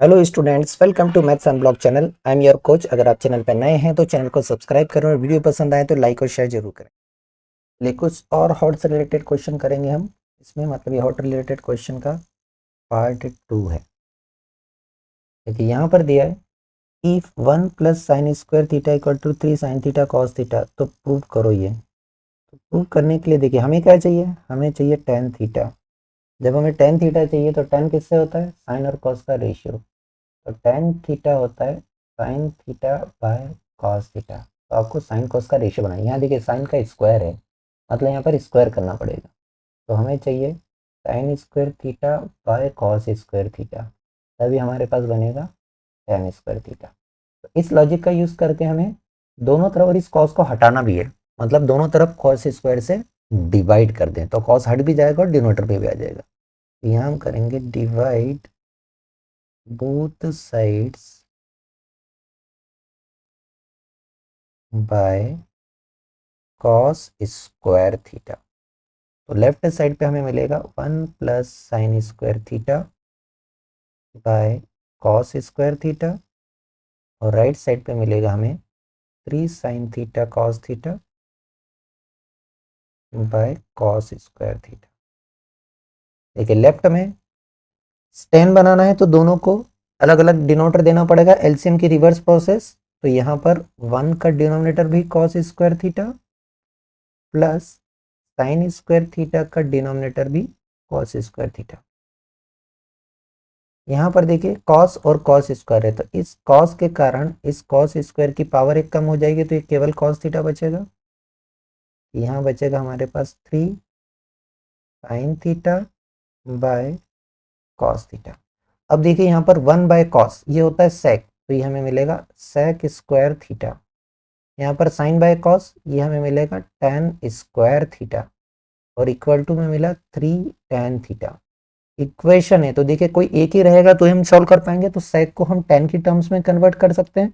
Hello students, welcome to maths unblock channel. I am your coach. अगर आप channel पर नए हैं तो चैनल को सब्सक्राइब करें और वीडियो पसंद आए तो लाइक और शेयर जरूर करें। लेकिन कुछ और हॉट से रिलेटेड क्वेश्चन करेंगे हम इसमें, मतलब ये हॉट रिलेटेड क्वेश्चन का पार्ट 2 है। देखिए यहाँ पर दिया है if 1 plus sine square theta equal to 3 sine theta cos theta, तो प्रूव करो ये। तो प्रूव करने के लिए देखिए हमें क्या चाहिए, हमें चाहिए टेन थीटा। जब हमें टेन थीटा चाहिए तो टेन किससे होता है, साइन और कॉस का रेशियो। तो टेन थीटा होता है sine theta by cos theta. तो आपको साइन कॉस का रेशियो बनाना है। यहाँ देखिए साइन का स्क्वायर है, मतलब यहाँ पर स्क्वायर करना पड़ेगा। तो हमें चाहिए sign square theta by cos square theta, तभी हमारे पास बनेगा टेन स्क्वायर थीटा। तो इस लॉजिक का यूज़ करके हमें दोनों तरफ, और इस कॉस को हटाना भी है, मतलब दोनों तरफ कॉस स्क्वायर से डिवाइड कर दें तो कॉस हट भी जाएगा और डिनोटर पे भी आ जाएगा। तो यहाँ हम करेंगे divide both sides by cos square theta. तो लेफ्ट साइड पे हमें मिलेगा 1 plus sine square theta by cos square theta, और राइट साइड पे मिलेगा हमें 3 sine theta cos theta by cos square theta. देखिए लेफ्ट में tan बनाना है तो दोनों को अलग अलग डिनोटर देना पड़ेगा, एलसीएम की रिवर्स प्रोसेस। तो यहाँ पर 1 का डिनोमिनेटर भी cos square theta plus sine square theta का डिनोमिनेटर भी कॉस स्क्वायर थीटा। यहाँ पर देखिए कॉस और कॉस स्क्वायर है, तो इस कॉस के कारण इस कॉस स्क्वायर की पावर एक कम हो जाएगी, तो ये केवल कॉस थीटा बचेगा। यहाँ बचेगा हमारे पास 3 sine theta by cos theta. अब देखिए यहाँ पर 1 बाय कॉस ये होता है सेक, तो ये हमें मिलेगा सेक स्क्वायर थीटा। यहाँ पर साइन बाय कॉस ये हमें मिलेगा टेन स्क्वायर थीटा, और इक्वल टू में मिला 3 टेन थीटा। इक्वेशन है तो देखिए कोई एक ही रहेगा तो हम सॉल्व कर पाएंगे, तो सेक को हम टेन की टर्म्स में कन्वर्ट कर सकते हैं,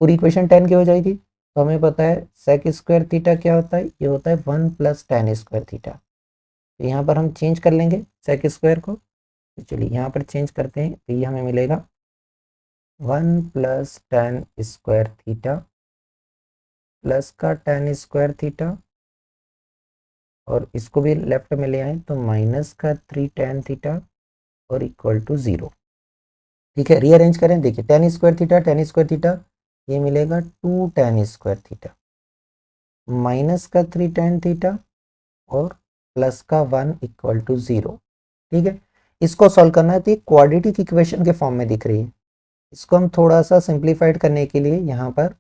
पूरी इक्वेशन टेन की हो जाएगी। तो हमें पता है सेक स्क्वायर थीटा क्या होता है, ये होता है 1 प्लस टेन स्क्वायर थीटा। तो यहाँ पर हम चेंज कर लेंगे सेक स्क्वायर को, तो चलिए यहाँ पर चेंज करते हैं, तो ये हमें मिलेगा 1 plus ten square theta plus का टेन स्क्वायर थीटा, और इसको भी लेफ्ट में ले आए तो माइनस का 3 टेन थीटा और इक्वल टू 0। ठीक है, रीअरेंज करें, देखिए टेन स्क्वायर थीटा ये मिलेगा 2 टेन स्क्वायर थीटा माइनस का 3 टेन थीटा और प्लस का 1 इक्वल टू 0। ठीक है, इसको सॉल्व करना है तो ये क्वाड्रेटिक इक्वेशन के फॉर्म में दिख रही है। इसको हम थोड़ा सा सिंप्लीफाइड करने के लिए यहाँ पर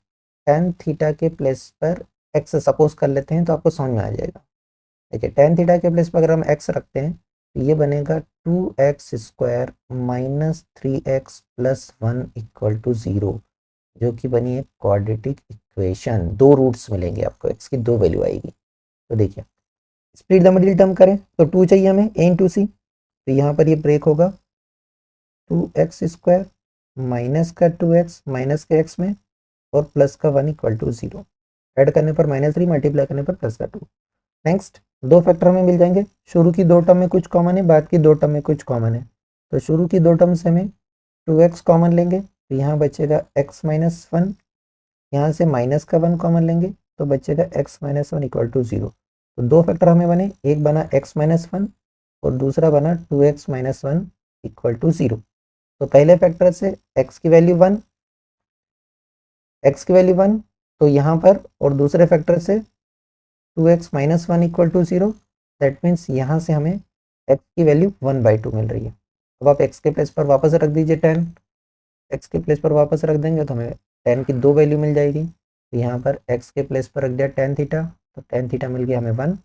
टेन थीटा के प्लेस पर एक्स सपोज कर लेते हैं, तो आपको समझ में आ जाएगा। देखिए टेन थीटा के प्लेस पर अगर हम एक्स रखते हैं तो ये बनेगा 2x square minus 3x plus 1 equal to 0, जो कि बनी है क्वाड्रेटिक इक्वेशन। दो रूट्स मिलेंगे आपको, x की दो वैल्यू आएगी। तो देखिए स्प्लिट द मिडिल टर्म करें तो 2 चाहिए हमें a इंटू सी, तो यहाँ पर ये ब्रेक होगा 2x स्क्वायर माइनस का 2x माइनस के x में और प्लस का 1 इक्वल टू 0। ऐड करने पर -3, मल्टीप्लाई करने पर प्लस का 2। नेक्स्ट दो फैक्टर में मिल जाएंगे, शुरू की दो टर्म में कुछ कॉमन है, बाद की दो टर्म में कुछ कॉमन है। तो शुरू की दो टर्म से हमें 2x कॉमन लेंगे, तो यहाँ बचेगा x माइनस 1, यहाँ से माइनस का 1 कॉमन लेंगे तो बचेगा x माइनस 1 इक्वल टू 0। तो दो फैक्टर हमें बने, एक बना x माइनस 1 और दूसरा बना 2x माइनस 1 इक्वल टू 0। तो पहले फैक्टर से x की वैल्यू 1, तो यहाँ पर, और दूसरे फैक्टर से 2x minus 1 equal to 0, that means यहाँ से हमें x की वैल्यू 1/2 मिल रही है। अब आप x के प्लेस पर वापस रख दीजिए 10, x के प्लेस पर वापस रख देंगे तो हमें 10 की दो वैल्यू मिल जाएगी। तो यहाँ पर x के प्लेस पर रख दिया tan थीटा, तो tan थीटा मिल गया हमें 1,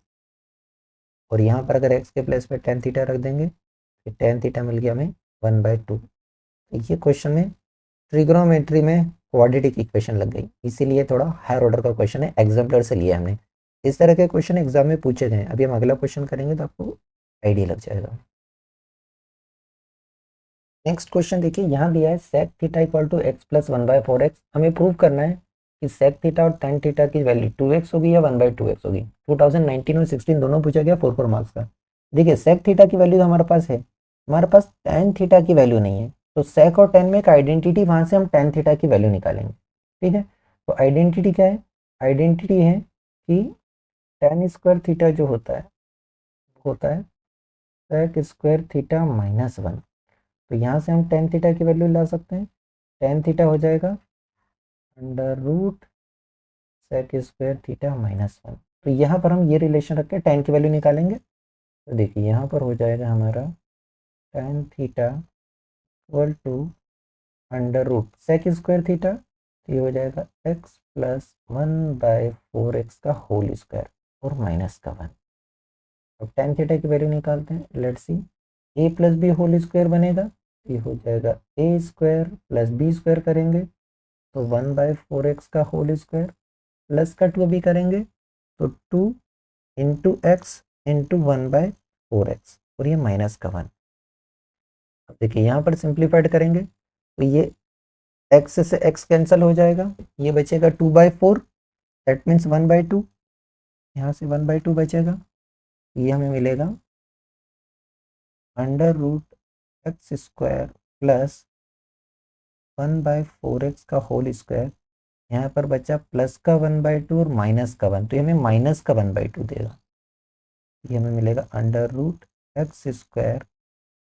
और यहाँ पर अगर x के प्लेस पर tan थीटा रख देंगे तो tan थीटा मिल गया हमें 1/2। ये क्वेश्चन में ट्रिग्नोमेट्री में क्वाड्रेटिक इक्वेशन लग गई, इसीलिए थोड़ा हायर ऑर्डर का क्वेश्चन है, एग्जाम्पलर से लिया हमने। इस तरह के क्वेश्चन एग्जाम में पूछे गए। अभी हम अगला क्वेश्चन करेंगे तो आपको आइडिया लग जाएगा। नेक्स्ट क्वेश्चन देखिए, यहाँ दिया है sec theta equal to x plus 1/4x। हमें प्रूव करना है कि सेक थीटा और tan थीटा की वैल्यू 2x होगी या 1/2x होगी। 2019 और 16 दोनों पूछा गया 4 मार्क्स का। देखिए सेक थीटा की वैल्यू हमारे पास है, हमारे पास tan थीटा की वैल्यू नहीं है। तो sec और tan में एक आइडेंटिटी, वहां से हम tan थीटा की वैल्यू निकालेंगे। ठीक है, तो आइडेंटिटी क्या है? आइडेंटिटी है कि tan स्क्वायर थीटा जो होता है sec स्क्वायर थीटा -1। तो यहाँ से हम tan थीटा की वैल्यू ला सकते हैं। tan थीटा हो जाएगा under root sec square theta -1। तो यहाँ पर हम ये रिलेशन रख के tan की वैल्यू निकालेंगे। तो देखिए यहाँ पर हो जाएगा हमारा tan theta equal to under root sec square theta, तो ये हो जाएगा x प्लस 1/4x का होल स्क्वायर और -1। अब tan थीटा की वैल्यू निकालते हैं। Let's see, a plus B whole square बनेगा, ये हो जाएगा a square plus B square करेंगे तो 1/4x का होल स्क्वायर, प्लस का 2 भी करेंगे तो 2 इंटू एक्स इंटू 1/4x और ये -1। अब देखिए यहाँ पर सिंप्लीफाइड करेंगे तो ये x से x कैंसिल हो जाएगा, ये बचेगा 2/4, दैट मीन्स 1/2। यहाँ से 1/2 बचेगा, ये हमें मिलेगा under root x square plus 1/4x का होल स्क्वायर। यहाँ पर बचा प्लस का 1/2 और माइनस का 1, तो ये हमें माइनस का 1/2 देगा। ये हमें मिलेगा under root x square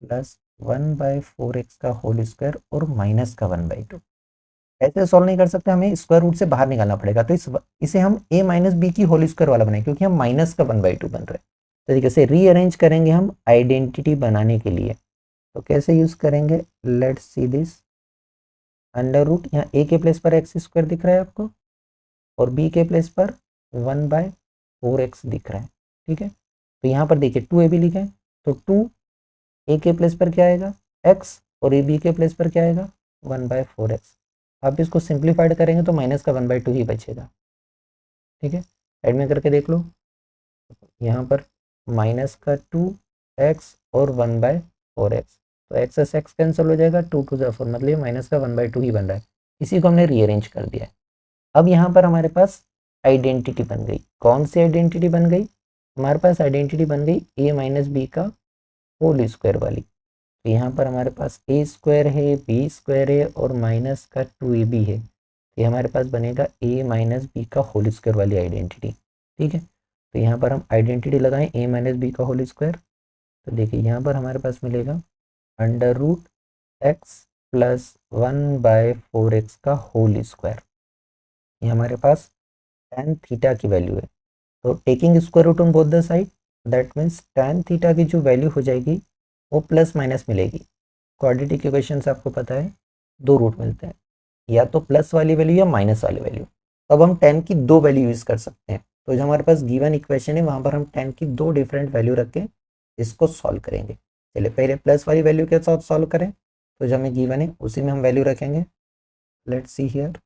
plus 1/4x का होल स्क्वायर और माइनस का 1/2। ऐसे सॉल्व नहीं कर सकते, हमें स्क्वायर रूट से बाहर निकालना पड़ेगा। तो इसे हम a माइनस बी की होल स्क्वायर वाला बनाए, क्योंकि हम माइनस का 1/2 बन रहे हैं। तरीके से रीअरेंज करेंगे हम आइडेंटिटी बनाने के लिए। तो कैसे यूज करेंगे, let's see this. Under root, यहाँ a के प्लेस पर एक्स स्क्वायर दिख रहा है आपको, और b के प्लेस पर 1/4x दिख रहा है। ठीक है, तो यहाँ पर देखिए 2ab लिखे हैं, तो 2 a के प्लेस पर क्या आएगा x, और a b के प्लेस पर क्या आएगा 1/4x। आप इसको सिंप्लीफाइड करेंगे तो माइनस का 1/2 ही बचेगा। ठीक है, ऐड में करके देख लो, यहाँ पर माइनस का 2x और 1/4x, तो एक्स से एक्स कैंसिल हो जाएगा, 2 2 4, मतलब ये माइनस का 1/2 ही बन रहा है। इसी को हमने रीअरेंज कर दिया है। अब यहाँ पर हमारे पास आइडेंटिटी बन गई। कौन सी आइडेंटिटी बन गई? हमारे पास आइडेंटिटी बन गई a माइनस बी का होल स्क्वायर वाली। तो यहाँ पर हमारे पास a स्क्वायर है, b स्क्वायर है और माइनस का 2ab है। ये हमारे पास बनेगा a माइनस बी का होल स्क्वायर वाली आइडेंटिटी। ठीक है, तो यहाँ पर हम आइडेंटिटी लगाएं a माइनस बी का होल स्क्वायर। तो देखिए यहाँ पर हमारे पास मिलेगा under root x plus 1/4x का होल स्क्वायर। ये हमारे पास tan थीटा की वैल्यू है। तो taking square root on both the side, that means tan theta की जो वैल्यू हो जाएगी वो प्लस माइनस मिलेगी। क्वाड्रेटिक इक्वेशन से आपको पता है दो रूट मिलते हैं, या तो प्लस वाली वैल्यू या माइनस वाली वैल्यू। अब हम tan की दो वैल्यू यूज कर सकते हैं। तो जो हमारे पास गिवन इक्वेशन है वहां पर हम tan की दो डिफरेंट वैल्यू रख के इसको सॉल्व करेंगे। चलिए पहले प्लस वाली वैल्यू के साथ सॉल्व करें, तो जो हमें गिवन है उसी में हम वैल्यू रखेंगे। लेट्स सी हियर,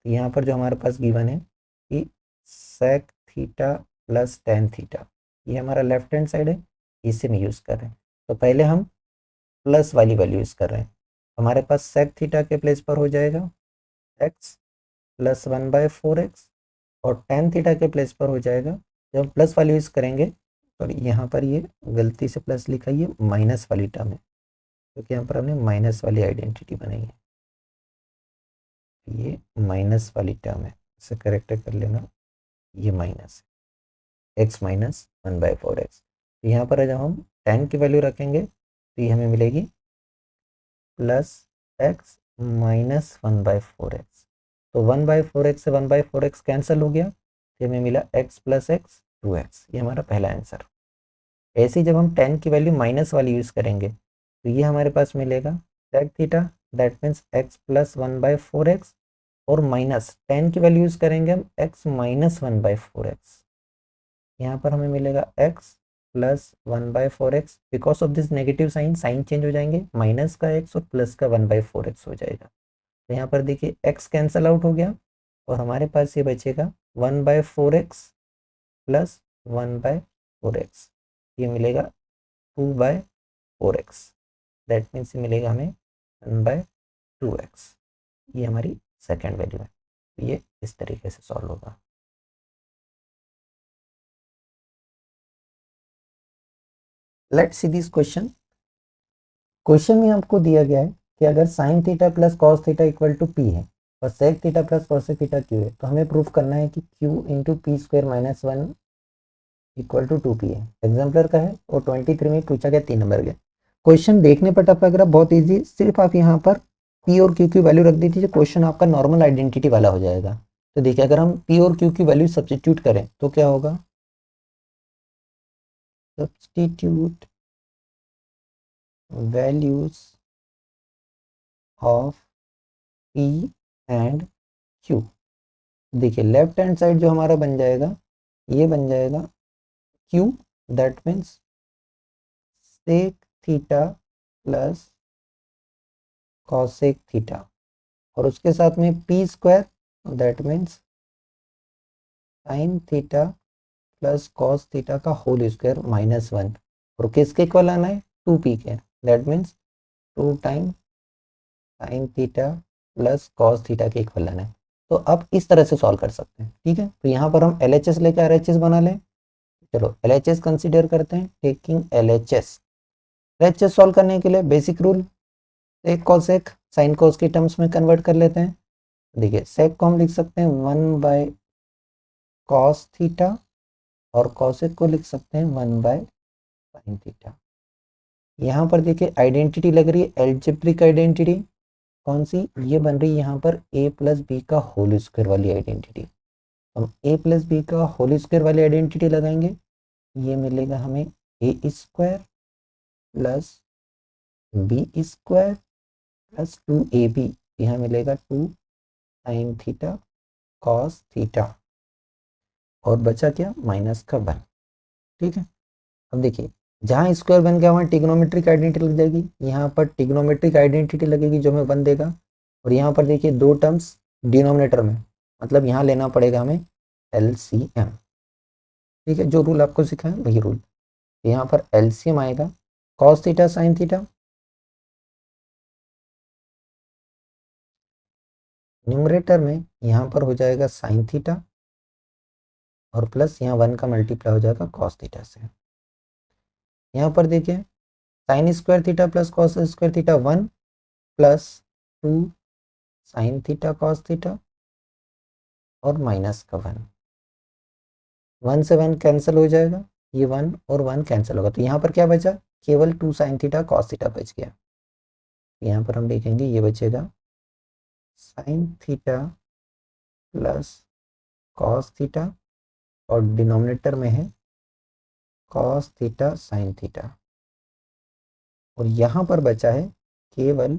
यहाँ पर जो हमारे पास गिवन है कि sec theta plus tan theta, ये हमारा लेफ्ट हैंड साइड है, इसे में यूज़ कर रहे हैं। तो पहले हम प्लस वाली वैल्यू यूज़ कर रहे हैं। हमारे पास sec थीटा के प्लेस पर हो जाएगा x प्लस 1/4x, और tan थीटा के प्लेस पर हो जाएगा, जब हम प्लस वाली यूज़ करेंगे, और यहाँ पर ये गलती से प्लस लिखा, ये माइनस वाली टर्म है, क्योंकि यहाँ पर हमने माइनस वाली आइडेंटिटी बनाई है। ये माइनस वाली टर्म है, इसे करेक्ट कर लेना, ये माइनस x माइनस 1/4x। यहाँ पर जब हम tan की वैल्यू रखेंगे तो ये हमें मिलेगी प्लस x माइनस 1/4x। तो 1/4x से 1/4x कैंसिल हो गया, तो हमें मिला x प्लस एक्स 2x। ये हमारा पहला आंसर। ऐसे ही जब हम tan की वैल्यू माइनस वाली यूज़ करेंगे तो ये हमारे पास मिलेगा sec theta, that means x plus 1/4x, और माइनस tan की वैल्यू यूज़ करेंगे हम x माइनस 1/4x। यहाँ पर हमें मिलेगा x plus 1/4x, because of this negative sign, sign change हो जाएंगे, माइनस का x और प्लस का 1/4x हो जाएगा। तो यहाँ पर देखिए x कैंसल आउट हो गया, और हमारे पास ये बचेगा 1/4x प्लस 1/4x, ये मिलेगा 2/4x, दैट मीन्स ये मिलेगा हमें 1/2x। ये हमारी सेकेंड वैल्यू है। ये इस तरीके से सॉल्व होगा। Let's see this question. Question में आपको दिया गया है कि अगर sine theta plus cos theta equal to P है और sec theta plus cosec theta Q है, तो हमें प्रूफ करना है कि Q into P square minus one equal to 2p है। एग्जाम्पलर का है और 23 में पूछा गया 3 नंबर के। क्वेश्चन देखने पर टफ लग रहा, बहुत इजी, सिर्फ आप यहाँ पर p और q की वैल्यू रख दी थी, क्वेश्चन आपका नॉर्मल आइडेंटिटी वाला हो जाएगा। तो देखिए अगर हम p और q की वैल्यू सब्स्टिट्यूट करें तो क्या होगा, substitute values of p and q। देखिए लेफ्ट हैंड साइड जो हमारा बन जाएगा, ये बन जाएगा q, that means sec theta plus cosec theta, और उसके साथ में P square, that means sine theta plus cos theta का होल स्क्वायर माइनस वन, और किसके इक्वल आना है, 2p के, that means 2 time sine theta plus cos theta के इक्वल आना है। तो अब इस तरह से सॉल्व कर सकते हैं, ठीक है। तो यहाँ पर हम LHS लेकर RHS बना लें। चलो LHS कंसीडर करते हैं, टेकिंग LHS सॉल्व करने के लिए basic rule, sec cosec sine cos के टर्म्स में कन्वर्ट कर लेते हैं। देखिए सेक को हम लिख सकते हैं 1 बाय कॉस थीटा और कॉसेक को लिख सकते हैं 1 बाय साइन थीटा। यहाँ पर देखिए आइडेंटिटी लग रही है एल्जेब्रिक आइडेंटिटी, कौन सी, ये बन रही है यहाँ पर a प्लस बी का होल स्क्वायर वाली आइडेंटिटी। हम a प्लस बी का होल स्क्वायर वाली आइडेंटिटी लगाएंगे, ये मिलेगा हमें a square plus B square plus 2ab, यहाँ मिलेगा 2 साइन थीटा कॉस थीटा, और बचा क्या, माइनस का 1, ठीक है। अब देखिए जहाँ स्क्वायर बन गया वहाँ टिग्नोमेट्रिक आइडेंटिटी लग जाएगी, यहाँ पर टिग्नोमेट्रिक आइडेंटिटी लगेगी जो हमें 1 देगा, और यहाँ पर देखिए 2 टर्म्स डिनोमिनेटर में, मतलब यहाँ लेना पड़ेगा हमें LCM, ठीक है। जो रूल आपको सिखाया वही रूल, यहाँ पर LCM आएगा cos theta sine theta, numerator में यहाँ पर हो जाएगा साइन थीटा, और प्लस यहाँ 1 का मल्टीप्लाई हो जाएगा कॉस थीटा से। यहाँ पर देखिए sign square theta plus cos square theta 1 plus 2 sine theta cos theta और माइनस का 1, 1 से 1 कैंसिल हो जाएगा, ये 1 और 1 कैंसिल होगा, तो यहाँ पर क्या बचा, केवल 2 साइन थीटा कॉस थीटा बच गया। यहाँ पर हम देखेंगे ये बचेगा sign theta plus cos theta, और डिनोमिनेटर में है कॉस थीटा साइन थीटा, और यहाँ पर बचा है केवल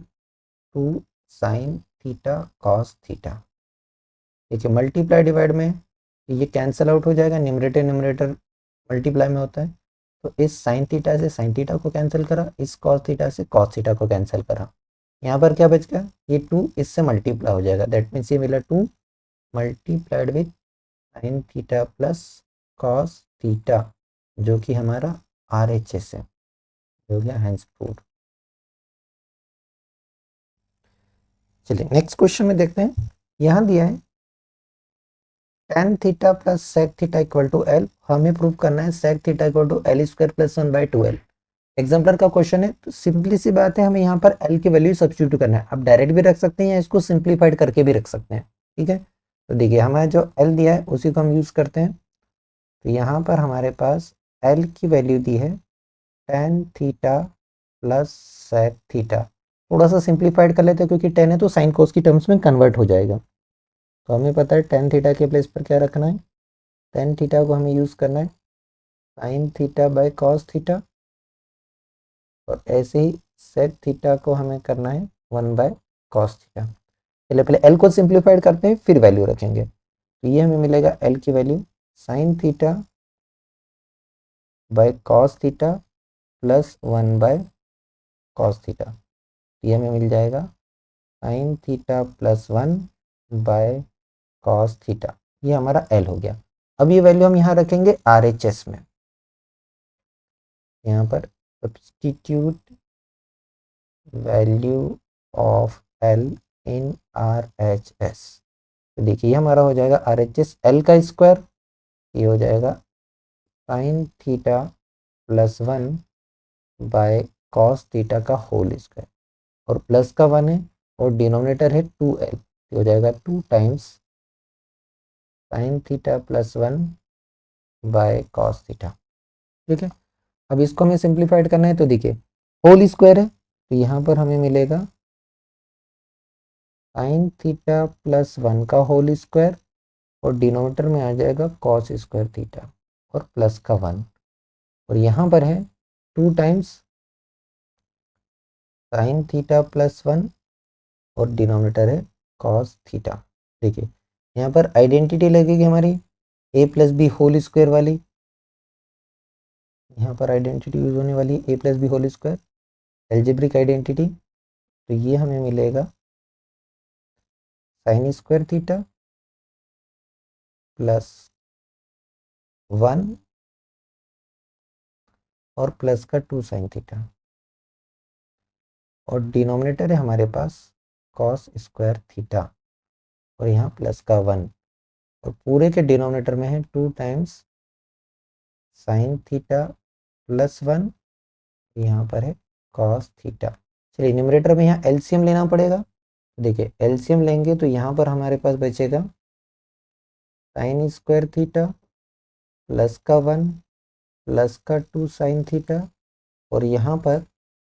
2 साइन थीटा कॉस थीटा। देखिए मल्टीप्लाई डिवाइड में ये कैंसिल आउट हो जाएगा, न्यूमरेटर न्यूमरेटर मल्टीप्लाई में होता है, तो इस साइन थीटा से साइन थीटा को कैंसिल करा, इस कॉस थीटा से कॉस थीटा को कैंसिल करा, यहाँ पर क्या बच गया, ये 2 इससे मल्टीप्लाई हो जाएगा, दैट मीन्स ये मिला 2 multiplied with sine theta plus cos theta, जो कि हमारा RHS है, हो गया हैंस प्रूव्ड। चलिए नेक्स्ट क्वेश्चन में देखते हैं, यहाँ दिया है tan theta plus sec theta equal to L, हमें प्रूव करना है sec theta equal to L square plus 1 by 2L। Exemplar का क्वेश्चन है, तो सिंपली सी बात है, हमें यहाँ पर L की वैल्यू सब्स्टिट्यूट करना है, आप डायरेक्ट भी रख सकते हैं या इसको सिंप्लीफाइड करके भी रख सकते हैं, ठीक है। तो देखिए हमें जो L दिया है उसी को हम यूज़ करते हैं, तो यहाँ पर हमारे पास L की वैल्यू दी है tan theta plus sec theta, थोड़ा सा सिंप्लीफाइड कर लेते हैं क्योंकि tan है तो साइन कोस की टर्म्स में कन्वर्ट हो जाएगा, तो हमें पता है tan थीटा के प्लेस पर क्या रखना है, tan थीटा को हमें यूज़ करना है sine theta by cos theta, और ऐसे ही sec थीटा को हमें करना है 1 बाय कॉस थीटा। पहले पहले L को सिंप्लीफाइड करते हैं फिर वैल्यू रखेंगे, तो ये हमें मिलेगा L की value sine theta by cos theta plus 1 by cos theta, ये हमें मिल जाएगा sign theta plus 1 by cos theta, ये हमारा L हो गया। अब ये वैल्यू हम यहाँ रखेंगे RHS में, यहाँ पर substitute value of L in RHS, तो देखिए हमारा हो जाएगा RHS L का स्क्वायर, ये हो जाएगा sign theta plus 1 by cos theta का होल स्क्वायर, और प्लस का 1 है और डिनोमिनेटर है 2l, तो हो जाएगा 2 times sign theta plus 1 by cos theta. ठीक है, अब इसको हमें सिंप्लीफाइड करना है, तो देखिए होल स्क्वायर है तो यहाँ पर हमें मिलेगा साइन थीटा प्लस 1 का होल स्क्वायर, और डिनोमिनेटर में आ जाएगा कॉस स्क्वायर थीटा और प्लस का 1, और यहाँ पर है 2 टाइम्स साइन थीटा प्लस 1 और डिनोमिनेटर है कॉस थीटा। देखिए यहाँ पर आइडेंटिटी लगेगी हमारी a plus B whole square वाली, यहाँ पर आइडेंटिटी यूज होने वाली है a plus B whole square, algebraic identity. तो ये हमें मिलेगा साइन स्क्वायर थीटा प्लस 1 और प्लस का 2 साइन थीटा, और डिनोमिनेटर है हमारे पास कॉस स्क्वायर थीटा और यहाँ प्लस का 1, और पूरे के डिनोमिनेटर में है 2 टाइम्स साइन थीटा प्लस 1, यहाँ पर है कॉस थीटा। चलिए न्यूमरेटर में यहाँ एलसीएम लेना पड़ेगा। देखिए एलसीएम लेंगे तो यहाँ पर हमारे पास बचेगा साइन स्क्वायर थीटा प्लस का 1 प्लस का 2 साइन थीटा, और यहाँ पर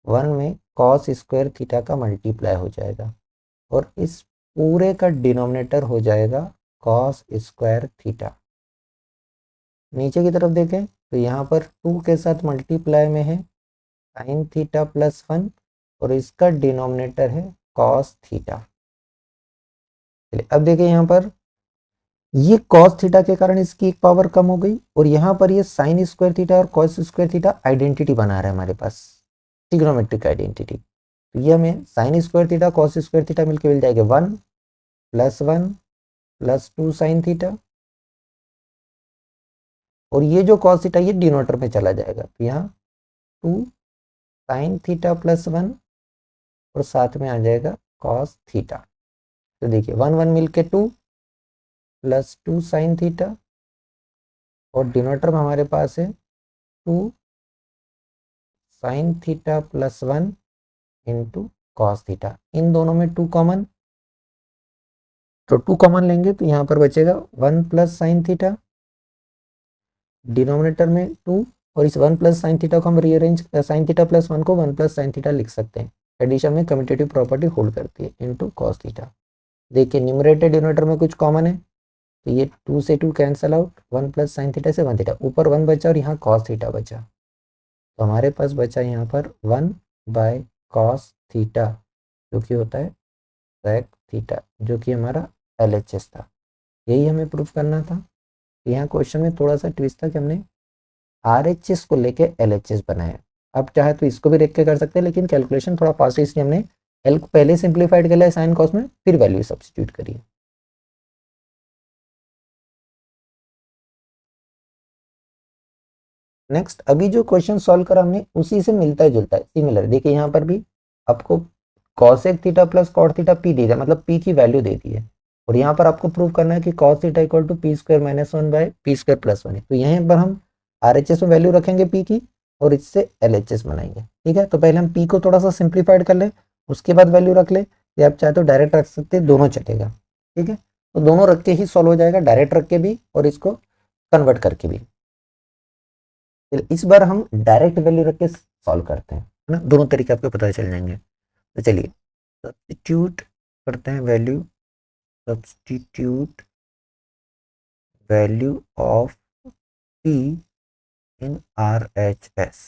1 में कॉस स्क्वायर थीटा का मल्टीप्लाई हो जाएगा, और इस पूरे का डिनोमिनेटर हो जाएगा कॉस स्क्वायर थीटा। नीचे की तरफ देखें तो यहाँ पर 2 के साथ मल्टीप्लाई में है साइन थीटा प्लस 1, और इसका डिनोमिनेटर है कॉस थीटा। चलिए अब देखिए यहाँ पर ये कॉस थीटा के कारण इसकी एक पावर कम हो गई, और यहाँ पर ये साइन स्क्वायर थीटा और कॉस स्क्वायर थीटा आइडेंटिटी बना रहा है हमारे पास, ट्रिग्नोमेट्रिक आइडेंटिटी। तो ये हमें sign square theta cos square theta मिलकर मिल जाएगा 1 प्लस 2 साइन थीटा, और ये जो कॉस थीटा ये डिनोमिनेटर में चला जाएगा, तो यहाँ 2 साइन थीटा प्लस 1 और साथ में आ जाएगा कॉस थीटा। तो देखिए 1 मिल के 2 प्लस 2 साइन थीटा, और डिनोमिनेटर में हमारे पास है 2 sine theta plus 1 into cos theta. इन दोनों में 2 कॉमन, तो 2 कॉमन लेंगे तो यहाँ पर बचेगा 1 प्लस साइन थीटा, डिनोमिनेटर में 2, और इस 1 प्लस साइन थीटा को हम रीअरेंज, साइन थीटा प्लस 1 को 1 प्लस साइन थीटा लिख सकते हैं, एडिशन में कम्यूटेटिव प्रॉपर्टी होल्ड करती है, इंटू कॉस थीटा। देखिए न्यूमरेटर डिनोमिनेटर में कुछ कॉमन है, तो ये 2 से 2 cancel out, 1 plus sine theta से 1 थीटा, ऊपर 1 बचा और यहाँ कॉस थीटा बचा, तो हमारे पास बचा यहाँ पर 1 बाय कॉस थीटा, जो कि होता है सेक थीटा, जो कि हमारा LHS था। यही हमें प्रूफ करना था। यहाँ क्वेश्चन में थोड़ा सा ट्विस्ट था कि हमने RHS को लेके LHS बनाया। अब चाहे तो इसको भी देख के कर सकते हैं, लेकिन कैलकुलेशन थोड़ा फास्ट है इसलिए हमने एल को पहले सिंप्लीफाइड कर लिया साइन कॉस में, फिर वैल्यू सब्स्टिट्यूट करिए। नेक्स्ट अभी जो क्वेश्चन सॉल्व करा हमने उसी से मिलता जुलता है, सिमिलर। देखिए यहाँ पर भी आपको cosec theta plus cot theta P दी है, मतलब पी की वैल्यू दे दी है, और यहाँ पर आपको प्रूव करना है कि cos theta equal to P square minus 1 by P square plus 1 है। तो यहाँ पर हम RHS में वैल्यू रखेंगे पी की, और इससे LHS बनाएंगे। ठीक है, तो पहले हम पी को थोड़ा सा सिंप्लीफाइड कर ले, उसके बाद वैल्यू रख ले, या आप चाहे तो डायरेक्ट रख सकते हैं, दोनों चलेगा। ठीक है, तो दोनों रख के ही सॉल्व हो जाएगा, डायरेक्ट रख के भी और इसको कन्वर्ट करके भी। इस बार हम डायरेक्ट वैल्यू रख के सॉल्व करते हैं, है ना, दोनों तरीके आपको पता चल जाएंगे। तो चलिए सब्स्टिट्यूट करते हैं value, substitute value of P in RHS।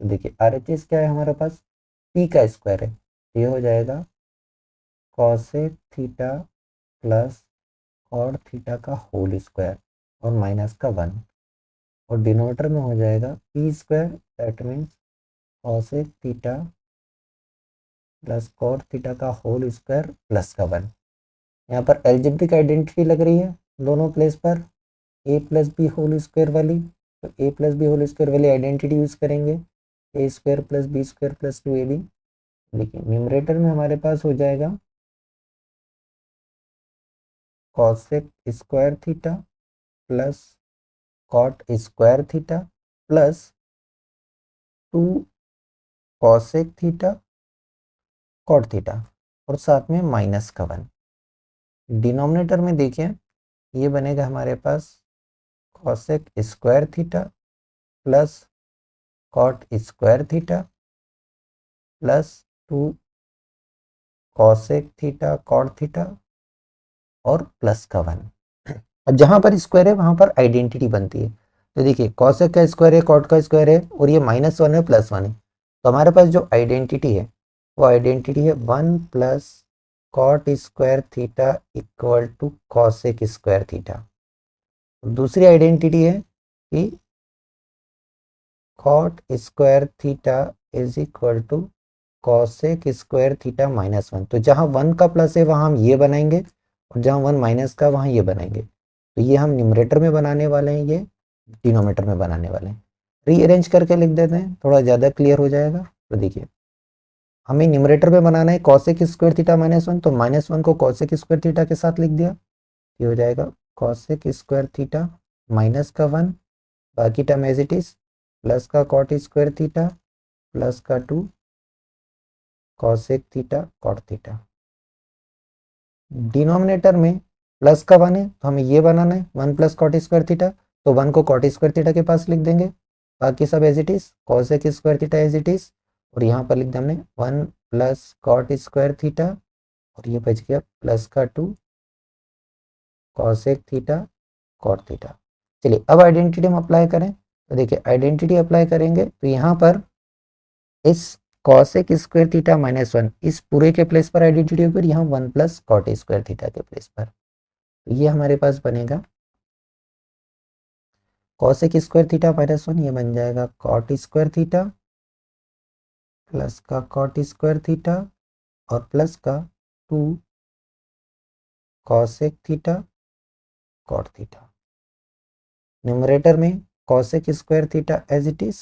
तो देखिए RHS क्या है हमारे पास, पी का स्क्वायर है, ये हो जाएगा cosec theta plus cot theta का होल स्क्वायर और माइनस का 1, और डिनोमिनेटर में हो जाएगा P square, that means cosec theta plus cot theta का होल स्क्वायर प्लस का 1। यहाँ पर एल्जेब्रिक आइडेंटिटी लग रही है दोनों प्लेस पर, a plus B whole square वाली, तो a plus B whole square वाली आइडेंटिटी यूज करेंगे, a square plus B square plus 2ab। देखिए न्यूमरेटर में हमारे पास हो जाएगा cosec square theta plus cot square theta plus 2 cosec theta cot theta और साथ में माइनस का 1। डिनोमिनेटर में देखिए ये बनेगा हमारे पास cosec square theta plus cot square theta plus 2 cosec theta cot theta और प्लस का 1। अब जहां पर स्क्वायर है वहां पर आइडेंटिटी बनती है। तो देखिए कॉसेक का स्क्वायर है, कॉट का स्क्वायर है और ये -1 है +1 है, तो हमारे पास जो आइडेंटिटी है वो आइडेंटिटी है 1 plus cot square theta equal to cosec square theta. दूसरी आइडेंटिटी है कि cot square theta is equal to cosec square theta -1। तो जहां 1 का प्लस है वहां हम ये बनाएंगे और जहां 1 माइनस का वहां ये बनाएंगे। तो ये हम न्यूमरेटर में बनाने वाले हैं, ये डिनोमिनेटर में बनाने वाले हैं। रीअरेंज करके लिख देते हैं, थोड़ा ज़्यादा क्लियर हो जाएगा। तो देखिए हमें न्यूमरेटर में बनाना है कॉसेक स्क्वायर थीटा -1, तो -1 को कॉसेक स्क्वायर थीटा के साथ लिख दिया, ये हो जाएगा कॉसेक स्क्वायर थीटा माइनस का 1, बाकी term as it is, plus का कॉट स्क्वायर थीटा प्लस का 2 cosec theta cot theta. Denominator में प्लस का 1 है तो हमें ये बनाना है 1 प्लस कॉट स्क्वायर थीटा, तो 1 को कॉट स्क्वायर थीटा के पास लिख देंगे, बाकी सब as it is, cosec square theta as it is, और यहाँ पर लिख दें हमने 1 प्लस कॉट स्क्वायर थीटा और ये बच गया प्लस का 2 कॉसेक थीटा कॉट थीटा। चलिए अब आइडेंटिटी हम अप्लाई करें, तो देखिए आइडेंटिटी अप्लाई करेंगे तो यहाँ पर इस कॉसेक स्क्वायर थीटा -1 इस पूरे के प्लेस पर आइडेंटिटी होगी, यहाँ 1 प्लस कॉट स्क्वायर थीटा के प्लेस पर। तो ये हमारे पास बनेगा कॉसेक स्क्वायर थीटा -1, ये बन जाएगा कॉट स्क्वायर थीटा प्लस का कॉट स्क्वायर थीटा और प्लस का 2 cosec theta cot theta. Numerator में cosec square theta as it is,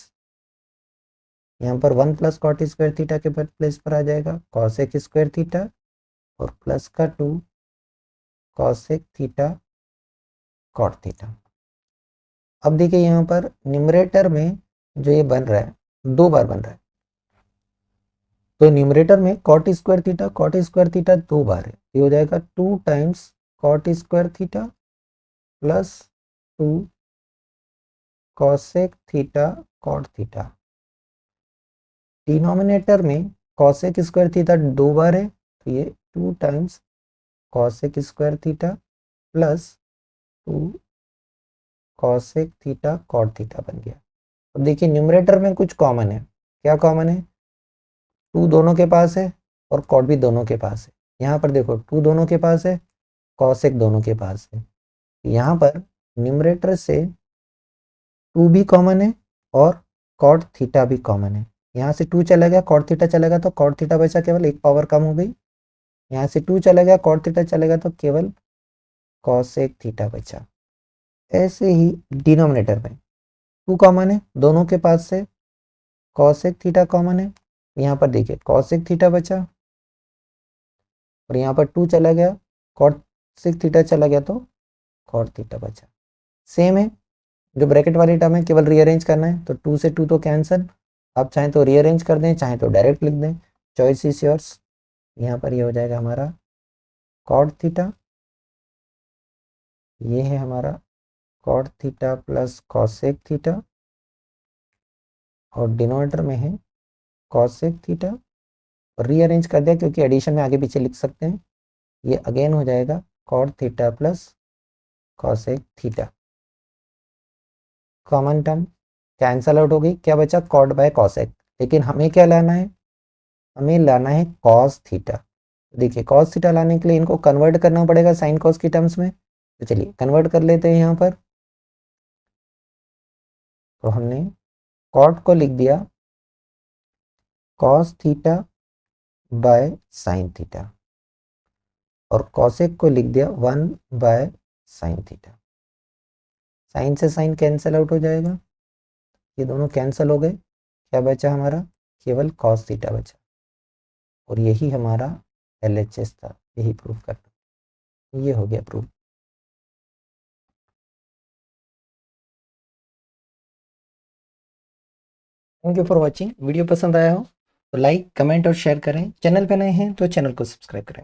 यहाँ पर 1 प्लस कॉट स्क्वायर थीटा के प्लेस पर आ जाएगा कॉसेक स्क्वायर थीटा और प्लस का 2 कॉसेक थीटा कॉट थीटा। अब देखिए यहाँ पर न्यूमरेटर में जो ये बन रहा है 2 बार बन रहा है, तो न्यूमरेटर में कॉट स्क्वायर थीटा 2 बार है, ये हो जाएगा 2 times cot square theta plus 2 cosec theta cot theta. Denominator में कॉसेक स्क्वायर थीटा 2 बार है, तो ये 2 times cosec square theta plus 2 cosec theta cot theta बन गया। अब देखिए न्यूमरेटर में कुछ कॉमन है, क्या कॉमन है, 2 दोनों के पास है और कॉट भी दोनों के पास है। यहाँ पर देखो 2 दोनों के पास है, कॉसेक दोनों के पास है, यहाँ पर न्यूमरेटर से 2 भी कॉमन है और कॉट थीटा भी कॉमन है। यहाँ से 2 चला गया, कॉट थीटा चलेगा तो कॉट थीटा बचा, केवल एक पावर कम हो गई। यहाँ से 2 चला गया, कॉट थीटा चलेगा तो केवल कॉसेक थीटा बचा। ऐसे ही डिनोमिनेटर में 2 कॉमन है दोनों के पास से, कॉसेक थीटा कॉमन है, यहाँ पर देखिए कॉसेक थीटा बचा और यहाँ पर 2 चला गया, कॉसेक थीटा चला गया तो कॉट थीटा बचा। सेम है, जो ब्रैकेट वाली टर्म है केवल रीअरेंज करना है, तो 2 से 2 तो कैंसिल, आप चाहें तो रीअरेंज कर दें, चाहें तो डायरेक्ट लिख दें, चॉइस इज योर्स। यहाँ पर ये हो जाएगा हमारा कॉट थीटा, ये है हमारा cot theta plus cosec theta और डिनोमिनेटर में है कॉसेक थीटा, और रीअरेंज कर दिया क्योंकि एडिशन में आगे पीछे लिख सकते हैं, ये अगेन हो जाएगा cot theta plus cosec theta. Common term cancel out हो गई, क्या बचा कॉट बाय कॉसेक, लेकिन हमें क्या लाना है, हमें लाना है कॉस थीटा। देखिए कॉस थीटा लाने के लिए इनको कन्वर्ट करना पड़ेगा साइन कॉस की टर्म्स में, तो चलिए कन्वर्ट कर लेते हैं यहाँ पर। तो हमने कॉट को लिख दिया cos theta by sine theta और कॉसेक को लिख दिया 1 बाय साइन थीटा। साइन से साइन कैंसिल आउट हो जाएगा, ये दोनों कैंसिल हो गए, क्या बचा हमारा, केवल कॉस थीटा बचा, और यही हमारा LHS था, यही प्रूव करना, ये हो गया prove. Thank you for watching, video पसंद आया हो तो लाइक, कमेंट और शेयर करें। चैनल पे नए हैं तो चैनल को सब्सक्राइब करें।